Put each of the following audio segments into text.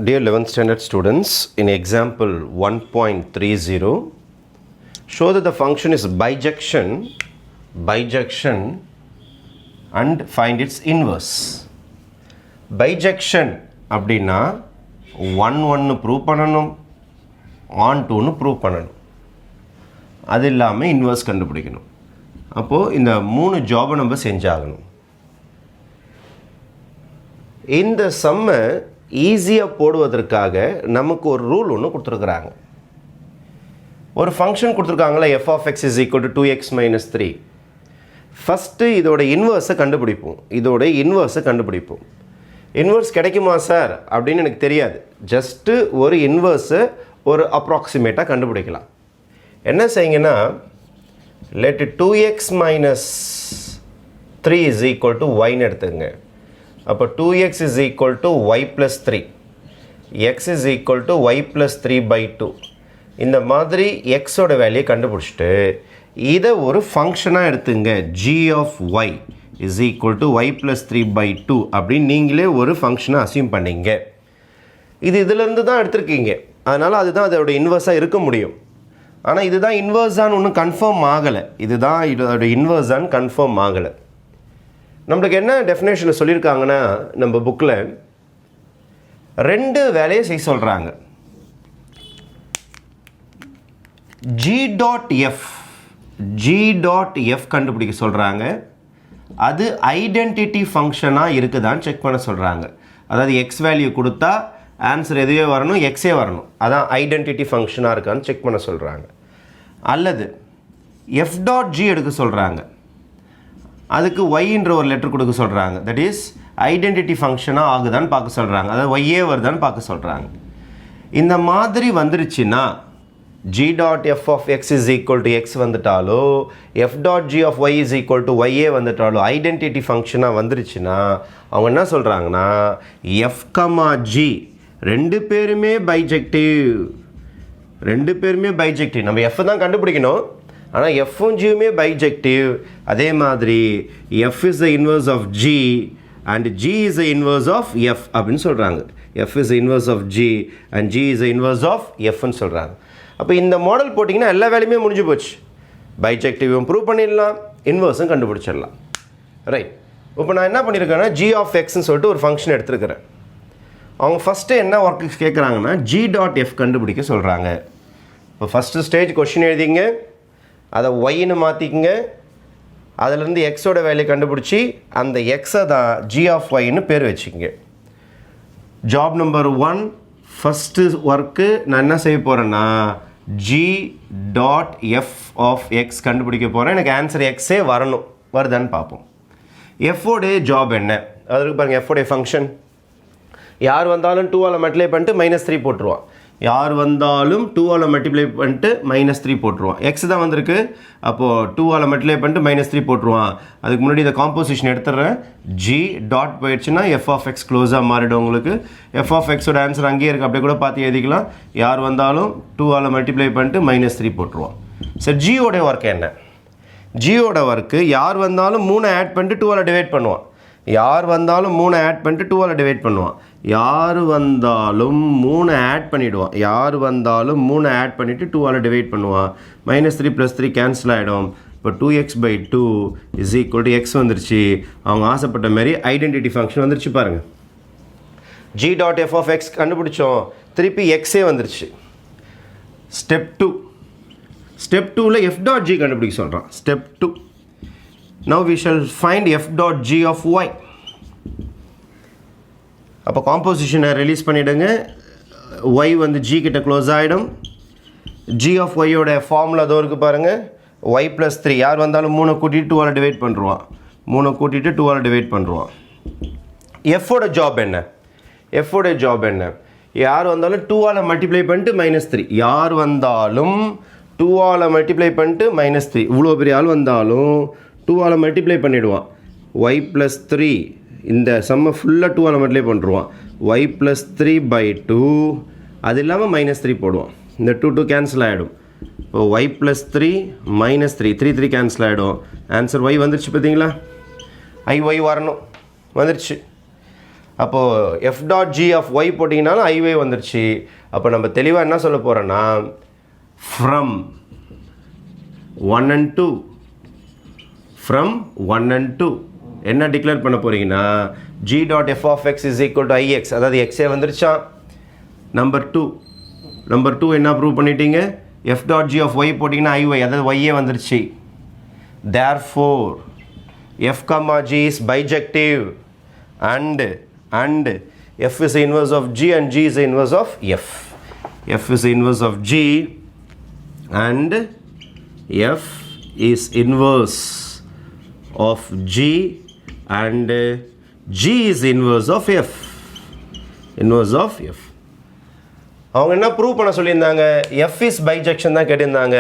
Dear 11th standard students, in example 1.30, show that the function is bijection and find its inverse. Bijection அப்படின்னா 1 prove பண்ணணும், 2 prove பண்ணணும். அது இல்லாமல் inverse கண்டுபிடிக்கணும். அப்போது இந்த 3 ஜாபை நம்ம செஞ்சாகணும். இந்த சம்மை ஈஸியாக போடுவதற்காக நமக்கு ஒரு ரூல் ஒன்று கொடுத்துருக்குறாங்க. ஒரு ஃபங்க்ஷன் கொடுத்துருக்காங்களா, f of x is equal to 2x minus 3. First இதோட இன்வர்ஸை கண்டுபிடிப்போம். இன்வர்ஸ் கிடைக்குமா சார் அப்படின்னு எனக்கு தெரியாது. ஜஸ்ட்டு ஒரு இன்வர்ஸை ஒரு அப்ராக்சிமேட்டாக கண்டுபிடிக்கலாம். என்ன செய்யுங்கன்னா, let 2x minus 3 is equal to yன்னு எடுத்துங்க. அப்போ 2x is equal to y plus 3, x is equal to y plus 3 by 2. இந்த மாதிரி xோட வேல்யூயை கண்டுபிடிச்சிட்டு இதை ஒரு ஃபங்க்ஷனாக எடுத்துங்க. g of y is equal to y plus 3 by 2 அப்படின்னு நீங்களே ஒரு ஃபங்க்ஷனை அசியூம் பண்ணிங்க. இதிலேருந்து தான் எடுத்திருக்கீங்க, அதனால் அதுதான் அதோட இன்வர்ஸாக இருக்க முடியும். ஆனால் இதுதான் இன்வர்ஸான்னு ஒன்றும் கன்ஃபார்ம் ஆகலை. இதுதான் இதோட இன்வர்ஸான்னு கன்ஃபார்ம் ஆகலை. நம்மளுக்கு என்ன டெஃபினேஷனில் சொல்லியிருக்காங்கன்னா, நம்ம புக்கில் 2 வேலையை செய்ய சொல்கிறாங்க. g.f கண்டுபிடிக்க சொல்கிறாங்க. அது ஐடென்டிட்டி ஃபங்க்ஷனாக இருக்குதான்னு செக் பண்ண சொல்கிறாங்க. அதாவது எக்ஸ் வேல்யூ கொடுத்தா ஆன்சர் எதுவே வரணும், எக்ஸே வரணும். அதான் ஐடென்டிட்டி ஃபங்க்ஷனாக இருக்கான்னு செக் பண்ண சொல்கிறாங்க. அல்லது f.g எடுக்க சொல்கிறாங்க. அதுக்கு ஒய்ன்ற ஒரு லெட்டர் கொடுக்க சொல்கிறாங்க. தட் இஸ் ஐடென்டிட்டி ஃபங்க்ஷனாக ஆகுதான்னு பார்க்க சொல்கிறாங்க. அதாவது ஒய்யே வருதான்னு பார்க்க சொல்கிறாங்க. இந்த மாதிரி வந்துருச்சுன்னா g.f of x is equal to x வந்துட்டாலோ, f.g of y is equal to y வந்துட்டாலோ ஐடென்டிட்டி ஃபங்க்ஷனாக வந்துருச்சுன்னா அவங்க என்ன சொல்கிறாங்கன்னா, f, g ரெண்டு பேருமே பைஜெக்டிவ். நம்ம f தான் கண்டுபிடிக்கணும், ஆனால் எஃப்பும் ஜியுமே பைஜெக்டிவ். அதே மாதிரி f is the inverse of g and g is the inverse of f அப்படின்னு சொல்கிறாங்க. f is the inverse of g and g is the inverse of fன்னு சொல்கிறாங்க. அப்போ இந்த மாடல் போட்டிங்கன்னா எல்லா வேலையுமே முடிஞ்சு போச்சு. பைஜெக்டிவும் ப்ரூவ் பண்ணிடலாம், இன்வர்ஸும் கண்டுபிடிச்சிடலாம். ரைட். இப்போ நான் என்ன பண்ணியிருக்கேன்னா, g of xன்னு சொல்லிட்டு ஒரு ஃபங்க்ஷன் எடுத்துருக்கிறேன். அவங்க ஃபஸ்ட்டு என்ன ஒர்க்கு கேட்குறாங்கன்னா, g.f கண்டுபிடிக்க சொல்கிறாங்க. இப்போ ஃபஸ்ட்டு ஸ்டேஜ் கொஷின் எழுதிங்க, அதை ஒய்ன்னு மாற்றிக்குங்க, அதிலேருந்து எக்ஸோட வேல்யூ கண்டுபிடிச்சி அந்த எக்ஸை தான் g of yன்னு பேர் வச்சுக்கோங்க. ஜாப் நம்பர் 1 ஃபஸ்ட்டு ஒர்க்கு நான் என்ன செய்ய போகிறேன்னா, g.f of x கண்டுபிடிக்க போகிறேன். எனக்கு ஆன்சர் எக்ஸே வரணும், வருதான்னு பார்ப்போம். எஃபோடைய ஜாப் என்ன அதுக்கு பாருங்கள். எஃபோடைய ஃபங்க்ஷன் யார் வந்தாலும் 2ஆல் மல்டிப்ளை பண்ணிட்டு -3 போட்டுருவான். யார் வந்தாலும் 2ஆல் மல்டிப்ளை பண்ணிட்டு -3 போட்டுருவான். எக்ஸ் தான் வந்திருக்கு, அப்போது 2ஆல் மல்டிப்ளை பண்ணிட்டு -3 போட்டுருவான். அதுக்கு முன்னாடி இந்த காம்போசிஷன் எடுத்துடுறேன். g டாட் போயிடுச்சுன்னா f of x க்ளோஸாக மாறிடும். உங்களுக்கு f of xோட ஆன்சர் அங்கேயே இருக்குது, அப்படியே கூட பார்த்து எழுதிக்கலாம். யார் வந்தாலும் 2ஆல் மல்டிப்ளை பண்ணிட்டு -3 போட்டுருவான். சரி, ஜியோடைய ஒர்க் என்ன? ஜியோட ஒர்க்கு யார் வந்தாலும் 3 ஆட் பண்ணிட்டு 2ஆல் டிவைட் பண்ணுவான். யார் வந்தாலும் 3 ஆட் பண்ணிட்டு 2ஆல் டிவைட் பண்ணுவான். யார் வந்தாலும் 3 ஆட் பண்ணிவிடுவான். யார் வந்தாலும் 3 ஆட் பண்ணிவிட்டு 2ஆல் டிவைட் பண்ணுவான். -3 + 3 கேன்சல் ஆகிடும். இப்போ 2x/2 is equal to x வந்துருச்சு. அவங்க ஆசைப்பட்ட மாதிரி ஐடென்டிட்டி ஃபங்க்ஷன் வந்துருச்சு பாருங்கள். g.f of x கண்டுபிடிச்சோம், திருப்பி எக்ஸே வந்துருச்சு. ஸ்டெப் 2ல் f.g கண்டுபிடிக்க சொல்கிறான். Step 2. Now we shall find f.g of y. அப்போ காம்போசிஷனை ரிலீஸ் பண்ணிவிடுங்க. y வந்து g கிட்ட க்ளோஸ் ஆகிடும். g of yயோட ஃபார்முலா அதோ இருக்குது பாருங்கள். y plus 3 யார் வந்தாலும் 3 கூட்டிட்டு 2ஆல் டிவைட் பண்ணுறான். 3 கூட்டிட்டு 2ஆல் டிவைட் பண்ணுறான். எஃபோட ஜாப் என்ன? யார் வந்தாலும் 2ஆல் மல்டிப்ளை பண்ணிட்டு -3. யார் வந்தாலும் 2ஆல் மல்டிப்ளை பண்ணிட்டு -3. இவ்வளோ பெரிய ஆள் வந்தாலும் 2ஆல் மல்டிப்ளை பண்ணிவிடுவான். y plus 3 இந்த சம்மை ஃபுல்லாக 2ஆல் மல்டிப்ளை பண்ணுறான். y plus 3/2 அது இல்லாமல் -3 போடுவான். இந்த 2 கேன்சல் ஆகிடும். இப்போ y plus 3 -3 3 கேன்சல் ஆகிடும். ஆன்சர் y வந்துருச்சு பார்த்தீங்களா? ஐ ஒய் வரணும், வந்துருச்சு. அப்போது f dot G of y போட்டிங்கனாலும் ஐவே வந்துருச்சு. அப்போ நம்ம தெளிவாக என்ன சொல்ல போகிறோன்னா ஃப்ரம் 1 and 2 ஃப்ரம் 1 and 2 என்ன டிக்ளேர் பண்ண போகிறீங்கன்னா G dot F of X is equal to I X, அதாவது எக்ஸே வந்துருச்சா. நம்பர் டூ என்ன ப்ரூவ் பண்ணிட்டீங்க, F dot G of Y போட்டிங்கன்னா ஐஒய், அதாவது ஒய்யே வந்துருச்சு. Therefore F comma G is bijective and f is the inverse of g and g is the inverse of f. f is the inverse of g and f is inverse of g and g is inverse of f. Inverse of f. அவங்க என்ன prove பண்ண சொல்லியிருந்தாங்க, F is bijection தான் கேட்டிருந்தாங்க.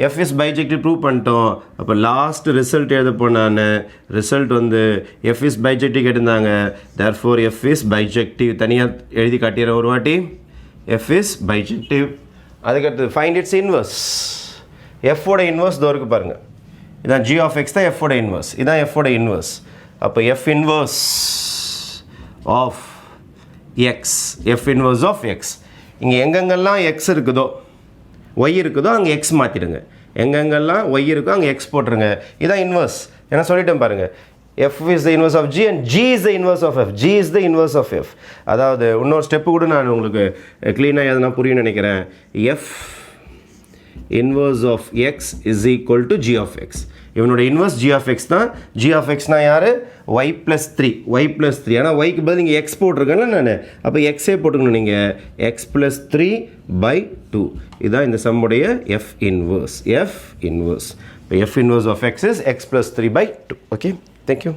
F is bijective prove பண்ணிட்டோம். அப்போ last result எழுத போனான், ரிசல்ட் வந்து எஃப் இஸ் பைஜெக்டிவ் கேட்டிருந்தாங்க. தேர்ஃபோர் எஃப் இஸ் பைஜெக்டிவ் தனியாக எழுதி காட்டிடுறேன் ஒரு வாட்டி. F is bijective. அதுக்கடுத்து ஃபைண்ட் இட்ஸ் இன்வர்ஸ். எஃபோட இன்வர்ஸ் தோ இருக்கு பாருங்கள், இதான் ஜி ஆஃப் எக்ஸ் தான் எஃபோட இன்வர்ஸ், இதான் எஃபோட இன்வர்ஸ். அப்போ F inverse of X, F inverse of X. இங்கே எங்கெங்கெல்லாம் எக்ஸ் இருக்குதோ ஒய் இருக்குதோ அங்கே எக்ஸ் மாற்றிடுங்க, எங்கெங்கெல்லாம் ஒய் இருக்கோ அங்கே எக்ஸ் போட்டுருங்க. இதான் இன்வர்ஸ். ஏன்னா சொல்லிட்டேன் பாருங்கள், F is the inverse of G and G is the inverse of F. G is the inverse of F. அதாவது இன்னொரு ஸ்டெப்பு கூட நான் உங்களுக்கு க்ளீனாக எதனா புரியும் நினைக்கிறேன். F inverse of X is equal to G of X. இவனோட இன்வர்ஸ் ஜி ஆஃப் எக்ஸ் தான். ஜி ஆஃப் எக்ஸ்னால் யார், Y plus three. Y plus three, ஆனால் ஒய்க்கு பதில் நீங்கள் எக்ஸ் போட்டிருக்கேன்ல நான், அப்போ எக்ஸே போட்டுக்கணும் நீங்கள். எக்ஸ் ப்ளஸ் 3/2 இதுதான் இந்த சம்முடைய எஃப் இன்வர்ஸ். F inverse. இப்போ f inverse of X is x plus 3/2. Okay, thank you.